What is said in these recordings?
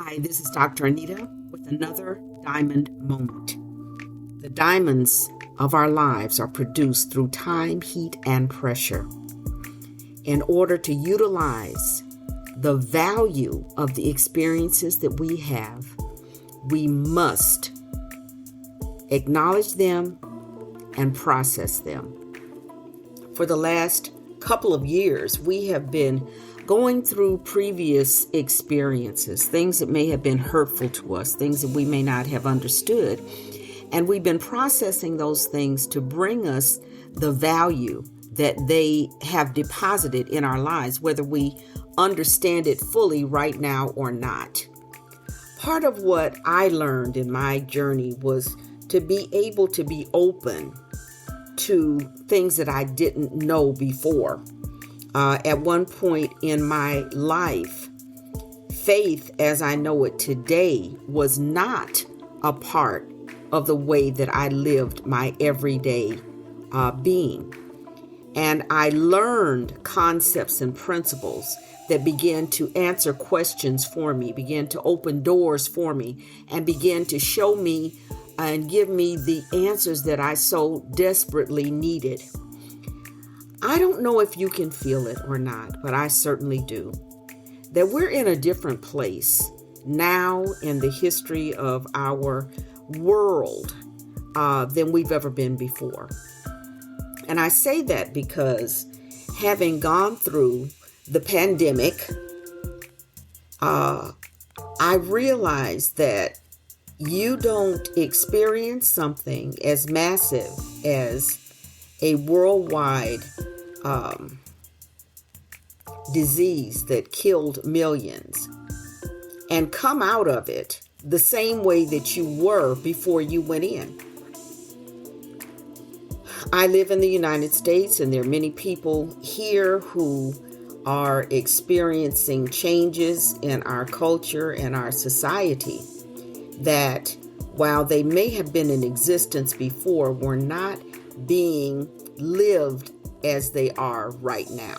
Hi, this is Dr. Anita with another diamond moment. The diamonds of our lives are produced through time, heat, and pressure. In order to utilize the value of the experiences that we have, we must acknowledge them and process them. For the last couple of years, we have been going through previous experiences, things that may have been hurtful to us, things that we may not have understood. And we've been processing those things to bring us the value that they have deposited in our lives, whether we understand it fully right now or not. Part of what I learned in my journey was to be able to be open to things that I didn't know before. At one point in my life, faith as I know it today was not a part of the way that I lived my everyday being. And I learned concepts and principles that began to answer questions for me, began to open doors for me, and began to show me and give me the answers that I so desperately needed. I don't know if you can feel it or not, but I certainly do. That we're in a different place now in the history of our world than we've ever been before. And I say that because having gone through the pandemic, I realized that you don't experience something as massive as a worldwide disease that killed millions and come out of it the same way that you were before you went in. I live in the United States, and there are many people here who are experiencing changes in our culture and our society that, while they may have been in existence before, were not being lived as they are right now.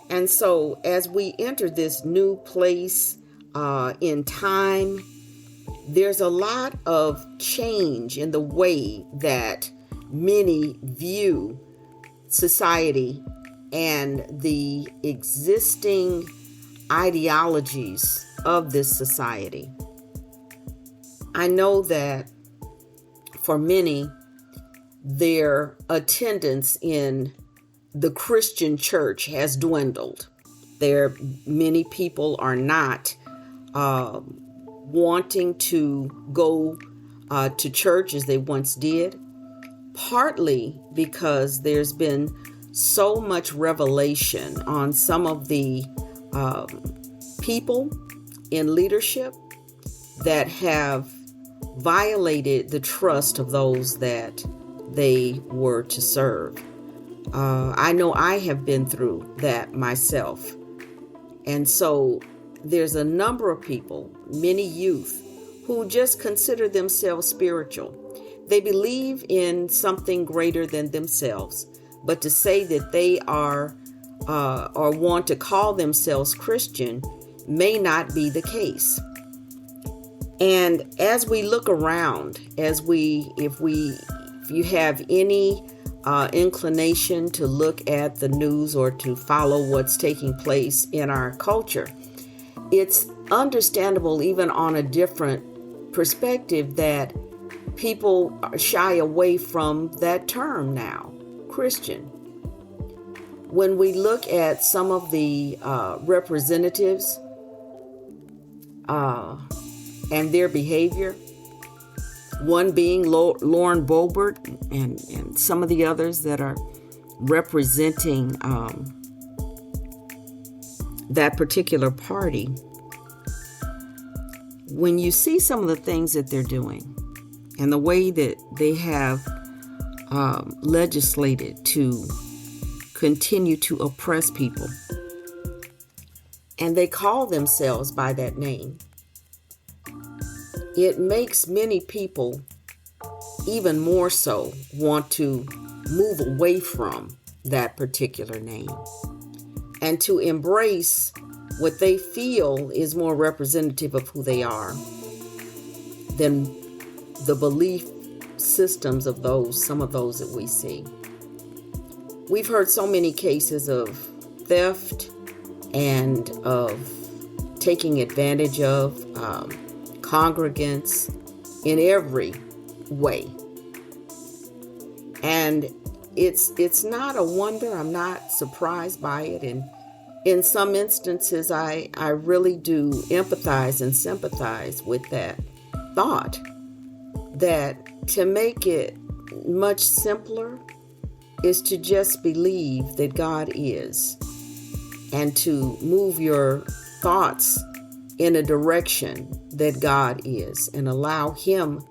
And so as we enter this new place in time, there's a lot of change in the way that many view society and the existing ideologies of this society. I know that for many, their attendance in the Christian church has dwindled. Many people are not wanting to go to church as they once did, partly because there's been so much revelation on some of the people in leadership that have violated the trust of those that they were to serve. I know I have been through that myself. And so there's a number of people, many youth, who just consider themselves spiritual. They believe in something greater than themselves, but to say that they are or want to call themselves Christian may not be the case. And as we look around, if you have any inclination to look at the news or to follow what's taking place in our culture, it's understandable, even on a different perspective, that people shy away from that term now, Christian. When we look at some of the representatives and their behavior, one being Lauren Boebert and some of the others that are representing that particular party, when you see some of the things that they're doing and the way that they have legislated to continue to oppress people, and they call themselves by that name, it makes many people even more so want to move away from that particular name and to embrace what they feel is more representative of who they are than the belief systems of some of those that we see. We've heard so many cases of theft and of taking advantage of congregants in every way. And it's not a wonder. I'm not surprised by it. And in some instances, I really do empathize and sympathize with that thought, that to make it much simpler is to just believe that God is, and to move your thoughts in a direction that God is, and allow Him,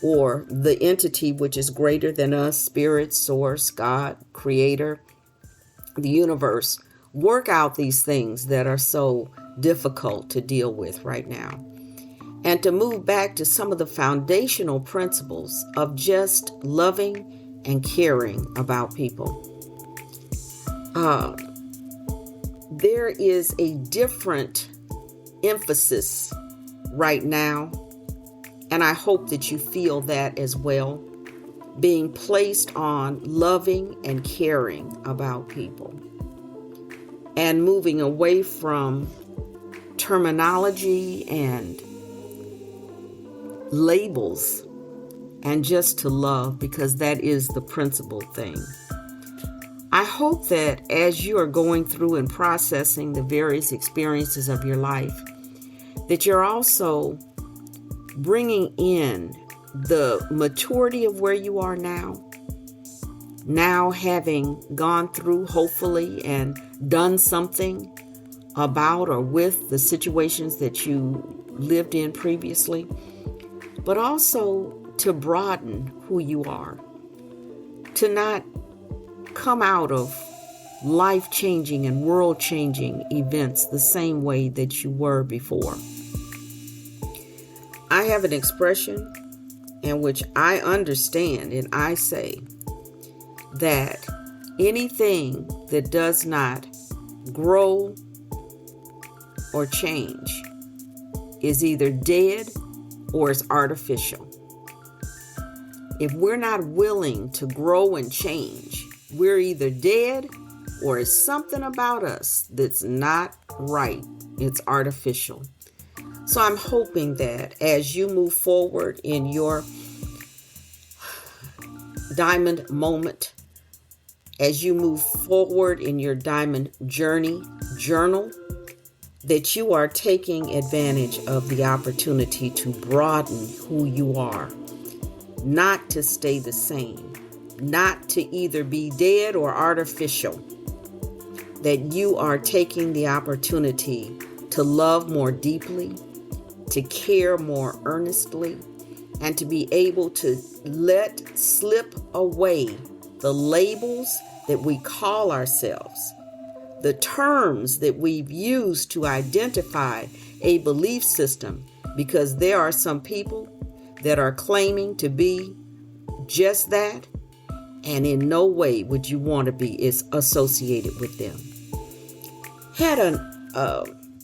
or the entity which is greater than us, Spirit, Source, God, Creator, the universe, work out these things that are so difficult to deal with right now. And to move back to some of the foundational principles of just loving and caring about people. There is a different emphasis right now, and I hope that you feel that as well, being placed on loving and caring about people, and moving away from terminology and labels, and just to love, because that is the principal thing. I hope that as you are going through and processing the various experiences of your life, that you're also bringing in the maturity of where you are now having gone through, hopefully, and done something about or with the situations that you lived in previously, but also to broaden who you are, to not come out of life-changing and world-changing events the same way that you were before. I have an expression in which I understand, and I say that anything that does not grow or change is either dead or is artificial. If we're not willing to grow and change, we're either dead or it's something about us that's not right. It's artificial. So I'm hoping that as you move forward in your diamond moment, as you move forward in your diamond journal, that you are taking advantage of the opportunity to broaden who you are, not to stay the same, not to either be dead or artificial, that you are taking the opportunity to love more deeply, to care more earnestly, and to be able to let slip away the labels that we call ourselves, the terms that we've used to identify a belief system, because there are some people that are claiming to be just that, and in no way would you want to be associated with them.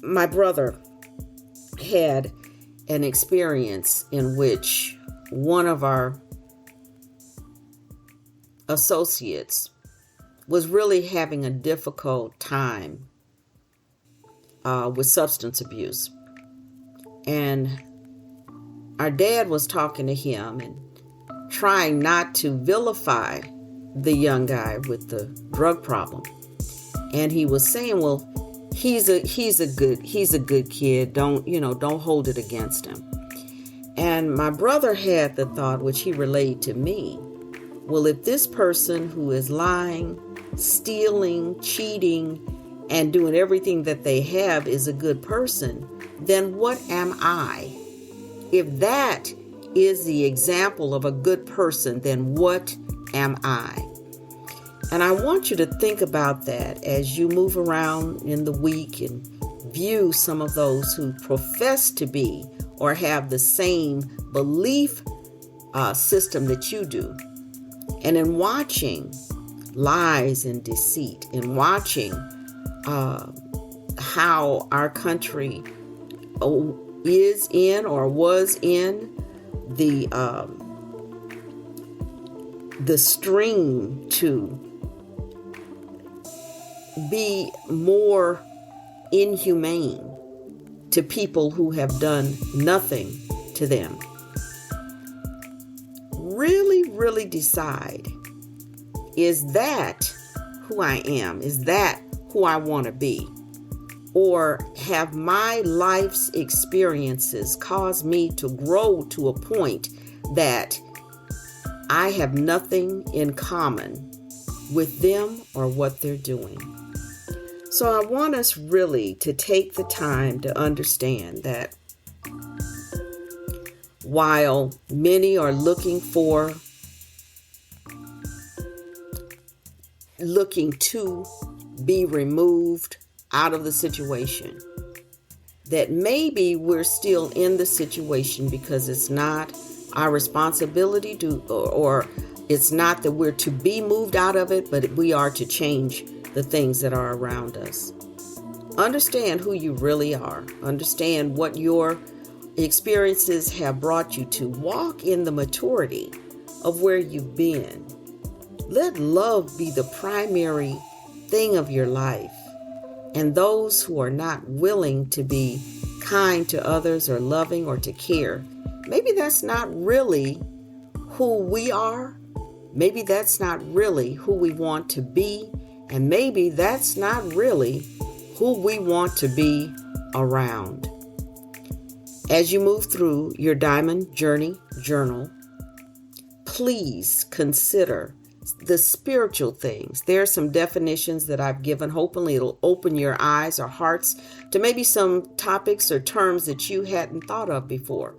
My brother had an experience in which one of our associates was really having a difficult time with substance abuse. And our dad was talking to him and trying not to vilify the young guy with the drug problem. And he was saying, well, he's a good kid. Don't hold it against him. And my brother had the thought, which he relayed to me, well, if this person who is lying, stealing, cheating, and doing everything that they have is a good person, then what am I? If that is the example of a good person, then what am I? And I want you to think about that as you move around in the week and view some of those who profess to be or have the same belief system that you do. And in watching lies and deceit, and watching how our country is in or was in the stream to be more inhumane to people who have done nothing to them. Really decide, is that who I am? Is that who I want to be? Or have my life's experiences caused me to grow to a point that I have nothing in common with them or what they're doing? So I want us really to take the time to understand that while many are looking to be removed out of the situation, that maybe we're still in the situation because it's not our responsibility to, or it's not that we're to be moved out of it, but we are to change the things that are around us. Understand who you really are. Understand what your experiences have brought you to. Walk in the maturity of where you've been. Let love be the primary thing of your life. And those who are not willing to be kind to others or loving or to care, maybe that's not really who we are. Maybe that's not really who we want to be. And maybe that's not really who we want to be around. As you move through your Diamond Journey Journal, please consider the spiritual things. There are some definitions that I've given. Hopefully it'll open your eyes or hearts to maybe some topics or terms that you hadn't thought of before.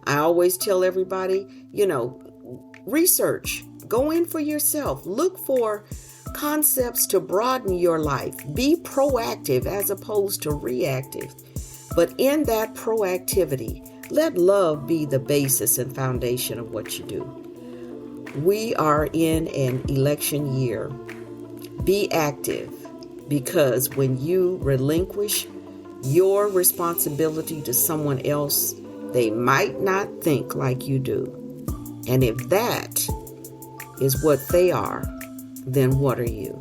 I always tell everybody, research, go in for yourself, look for concepts to broaden your life. Be proactive as opposed to reactive. But in that proactivity, let love be the basis and foundation of what you do. We are in an election year. Be active, because when you relinquish your responsibility to someone else, they might not think like you do. And if that is what they are, then what are you?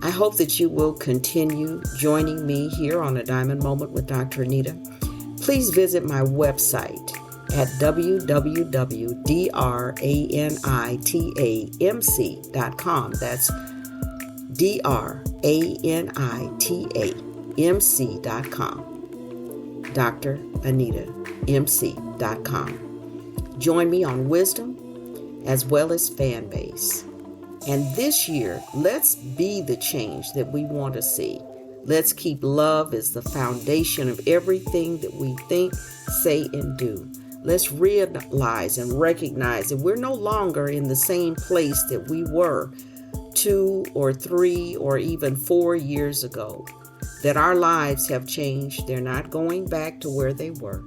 I hope that you will continue joining me here on A Diamond Moment with Dr. Anita. Please visit my website at www.DrAnitaMc.com. That's DrAnitaMc.com. DrAnitaMc.com. Join me on Wisdom as well as FanBase. And this year, let's be the change that we want to see. Let's keep love as the foundation of everything that we think, say, and do. Let's realize and recognize that we're no longer in the same place that we were 2 or 3 or even 4 years ago. That our lives have changed. They're not going back to where they were.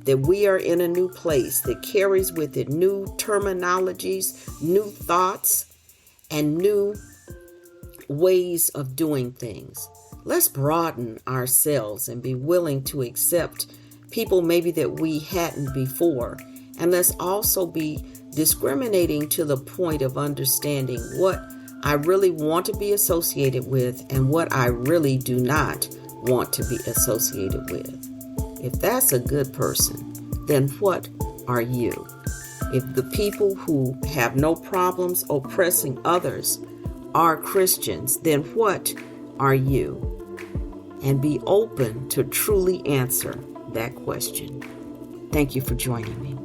That we are in a new place that carries with it new terminologies, new thoughts, and new ways of doing things. Let's broaden ourselves and be willing to accept people maybe that we hadn't before. And let's also be discriminating to the point of understanding what I really want to be associated with and what I really do not want to be associated with. If that's a good person, then what are you? If the people who have no problems oppressing others are Christians, then what are you? And be open to truly answer that question. Thank you for joining me.